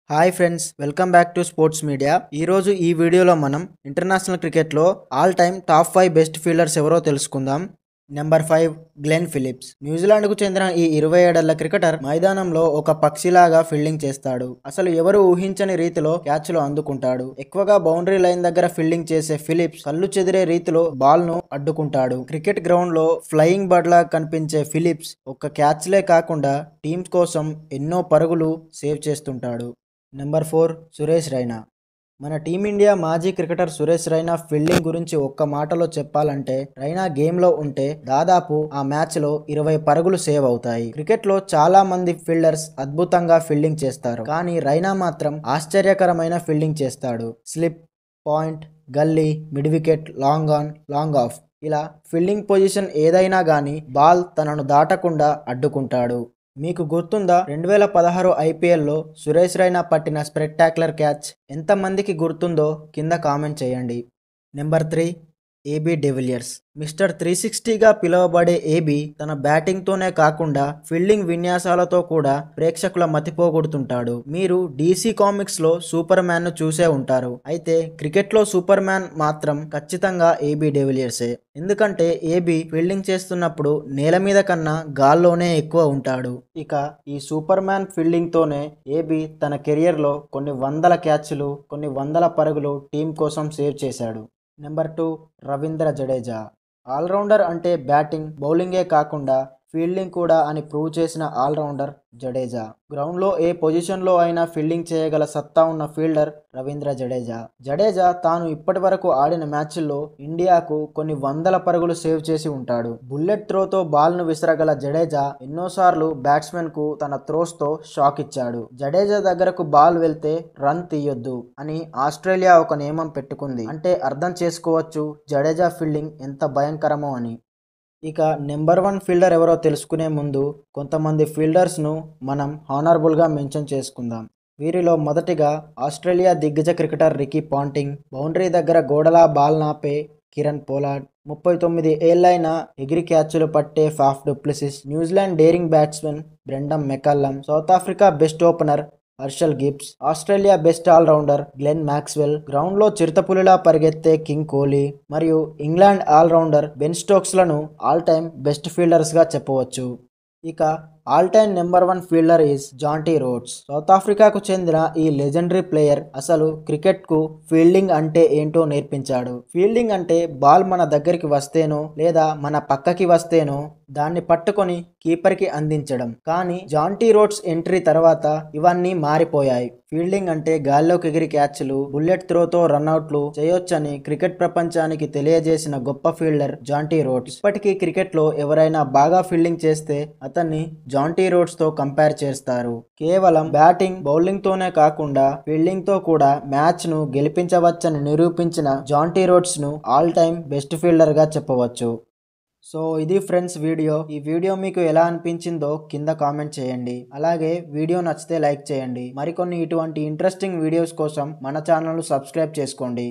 Hi friends, welcome back to sports media. ఈరోజు ఈ వీడియోలో మనం ఇంటర్నేషనల్ క్రికెట్లో all time top 5 best fielders ఎవరో తెలుసుకుందాం. Number 5 Glenn Phillips. న్యూజిలాండ్కు చెందిన ఈ 27 ఏళ్ల క్రికెటర్ మైదానంలో ఒక పక్షిలాగా ఫీల్డింగ్ చేస్తాడు. అసలు ఎవరు ఊహించని రీతిలో క్యాచ్లు అందుకుంటాడు. ఎక్కువగా బౌండరీ లైన్ దగ్గర ఫీల్డింగ్ చేసే ఫిలిప్స్ కళ్ళు చెదిరే రీతిలో బాల్ను అడ్డుకుంటాడు. క్రికెట్ గ్రౌండ్లో ఫ్లయింగ్ బర్డ్ లా కనిపించే ఫిలిప్స్ ఒక్క క్యాచ్లే కాకుండా టీమ్స్ కోసం ఎన్నో పరుగులు సేవ్ చేస్తుంటాడు. నెంబర్ 4 సురేష్ రైనా. మన టీమిండియా మాజీ క్రికెటర్ సురేష్ రైనా ఫీల్డింగ్ గురించి ఒక్క మాటలో చెప్పాలంటే, రైనా గేమ్లో ఉంటే దాదాపు ఆ మ్యాచ్లో 20 పరుగులు సేవ్ అవుతాయి. క్రికెట్లో చాలా మంది ఫీల్డర్స్ అద్భుతంగా ఫీల్డింగ్ చేస్తారు, కానీ రైనా మాత్రం ఆశ్చర్యకరమైన ఫీల్డింగ్ చేస్తాడు. స్లిప్, పాయింట్, గల్లీ, mid wicket, long on, long off, ఇలా ఫీల్డింగ్ పొజిషన్ ఏదైనా గానీ బాల్ తనను దాటకుండా అడ్డుకుంటాడు. మీకు గుర్తుందా 2016 ఐపీఎల్లో సురేష్ రైనా పట్టిన స్పెక్టాక్యులర్ క్యాచ్? ఎంతమందికి గుర్తుందో కింద కామెంట్ చేయండి. Number 3 AB de Villiers. మిస్టర్ 360గా పిలువబడే ఏబీ తన బ్యాటింగ్తోనే కాకుండా ఫీల్డింగ్ విన్యాసాలతో కూడా ప్రేక్షకుల మతిపోగొడుతుంటాడు. మీరు డీసీ కామిక్స్లో సూపర్ మ్యాన్ను చూసే ఉంటారు, అయితే క్రికెట్లో సూపర్ మ్యాన్ మాత్రం ఖచ్చితంగా ఏబీ డివిలియర్సే. ఎందుకంటే ఏబీ ఫీల్డింగ్ చేస్తున్నప్పుడు నేల మీద కన్నా గాల్లోనే ఎక్కువ ఉంటాడు. ఇక ఈ సూపర్ మ్యాన్ ఫీల్డింగ్తోనే ఏబీ తన కెరియర్లో కొన్ని వందల క్యాచ్లు, కొన్ని వందల పరుగులు టీం కోసం సేవ్ చేశాడు. నెంబర్ 2 రవీంద్ర జడేజా. ఆల్రౌండర్ అంటే బ్యాటింగ్, బౌలింగే కాకుండా ఫీల్డింగ్ కూడా అని ప్రూవ్ చేసిన ఆల్రౌండర్ జడేజా. గ్రౌండ్లో ఏ పొజిషన్లో అయినా ఫీల్డింగ్ చేయగల సత్తా ఉన్న ఫీల్డర్ రవీంద్ర జడేజా. జడేజా తాను ఇప్పటి వరకు ఆడిన మ్యాచ్ల్లో ఇండియాకు కొన్ని వందల పరుగులు సేవ్ చేసి ఉంటాడు. బుల్లెట్ త్రోతో బాల్ను విసరగల జడేజా ఎన్నోసార్లు బ్యాట్స్మెన్కు తన త్రోస్తో షాక్ ఇచ్చాడు. జడేజా దగ్గరకు బాల్ వెళ్తే రన్ తీయొద్దు అని ఆస్ట్రేలియా ఒక నియమం పెట్టుకుంది. అంటే అర్థం చేసుకోవచ్చు జడేజా ఫీల్డింగ్ ఎంత భయంకరమో అని. ఇక నెంబర్ 1 ఫీల్డర్ ఎవరో తెలుసుకునే ముందు కొంతమంది ఫీల్డర్స్ను మనం హానరబుల్గా మెన్షన్ చేసుకుందాం. వీరిలో మొదటిగా ఆస్ట్రేలియా దిగ్గజ క్రికెటర్ రికీ పాంటింగ్, బౌండరీ దగ్గర గోడలా బాల్ నాపే కిరణ్ పోలార్డ్, 39 ఏళ్లైనా ఎగిరి క్యాచ్లు పట్టే Faf du Plessis, New Zealand daring batsmen Brendon McCullum, South Africa best opener Herschelle Gibbs, Australia best all rounder Glenn Maxwell, గ్రౌండ్లో చిరుతపులిలా పరిగెత్తే కింగ్ కోహ్లీ మరియు ఇంగ్లాండ్ ఆల్రౌండర్ బెన్ స్టోక్స్లను ఆల్ టైమ్ బెస్ట్ ఫీల్డర్స్గా చెప్పవచ్చు. ఇక all time number 1 fielder is Jonty Rhodes. South ఆఫ్రికాకు చెందిన ఈ లెజెండరీ ప్లేయర్ అసలు క్రికెట్కు ఫీల్డింగ్ అంటే ఏంటో నేర్పించాడు. ఫీల్డింగ్ అంటే బాల్ మన దగ్గరికి వస్తేనో లేదా మన పక్కకి వస్తేనో దాన్ని పట్టుకొని కీపర్కి అందించడం. కానీ జాంటీ రోడ్స్ ఎంట్రీ తర్వాత ఇవన్నీ మారిపోయాయి. ఫీల్డింగ్ అంటే గాల్లోకి ఎగిరి క్యాచ్లు, బుల్లెట్ త్రోతో రన్అట్లు చేయొచ్చని క్రికెట్ ప్రపంచానికి తెలియజేసిన గొప్ప ఫీల్డర్ జాంటీ రోడ్స్. ఇప్పటికీ క్రికెట్లో ఎవరైనా బాగా ఫీల్డింగ్ చేస్తే అతన్ని జాంటీ రోడ్స్తో కంపేర్ చేస్తారు. కేవలం బ్యాటింగ్, బౌలింగ్తోనే కాకుండా ఫీల్డింగ్తో కూడా మ్యాచ్ను గెలిపించవచ్చని నిరూపించిన జాంటీ రోడ్స్ను ఆల్ టైమ్ బెస్ట్ ఫీల్డర్గా చెప్పవచ్చు. సో ఇది ఫ్రెండ్స్ వీడియో. ఈ వీడియో మీకు ఎలా అనిపించిందో కింద కామెంట్ చేయండి. అలాగే వీడియో నచ్చితే లైక్ చేయండి. మరికొన్ని ఇటువంటి ఇంట్రెస్టింగ్ వీడియోస్ కోసం మన ఛానల్ను సబ్స్క్రైబ్ చేసుకోండి.